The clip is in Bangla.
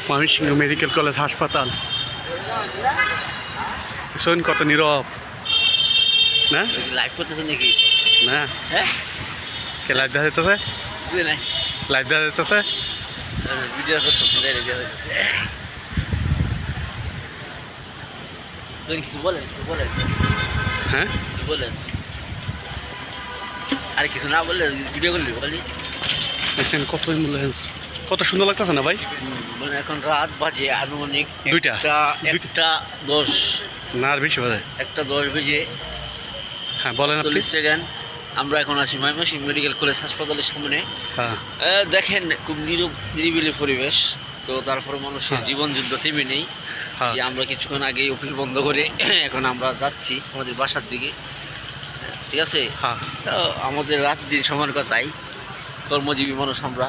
ময়মনসিংহ মেডিকেল কলেজ হাসপাতাল। শোন কত নীরব না, লাইভ করতেছে নাকি? না হ্যাঁ, কে লাইভ দেখা যেতেছে? নাই লাইভ দেখা যেতেছে। ভিডিও করতেছে। কিছু বলেন, কিছু বলেন, হ্যাঁ কিছু বলেন। আরে কিছু না বললে ভিডিও করলি বলি। দেখছেন কত কত সুন্দর লাগতেছে না ভাই? মানে এখন রাত বাজে আনুমানিক দুইটা। একটা 10 না আর বেশি বাজে। 1:10 বেজে হ্যাঁ বলেন আপনি। 40 সেকেন্ড। আমরা এখন আছি ময়মনসিংহ মেডিকেল কলেজ হাসপাতালের সামনে। হ্যাঁ দেখেন খুব নিরিবিলি পরিবেশ। তো তারপরে মানুষের জীবন যুদ্ধ থেমে নেই। হ্যাঁ যে আমরা কিছুক্ষণ আগে অফিস বন্ধ করে এখন আমরা যাচ্ছি আমাদের বাসার দিকে, ঠিক আছে? হ্যাঁ তো আমাদের রাত দিন সমান কথাই, কর্মজীবী মানুষ আমরা।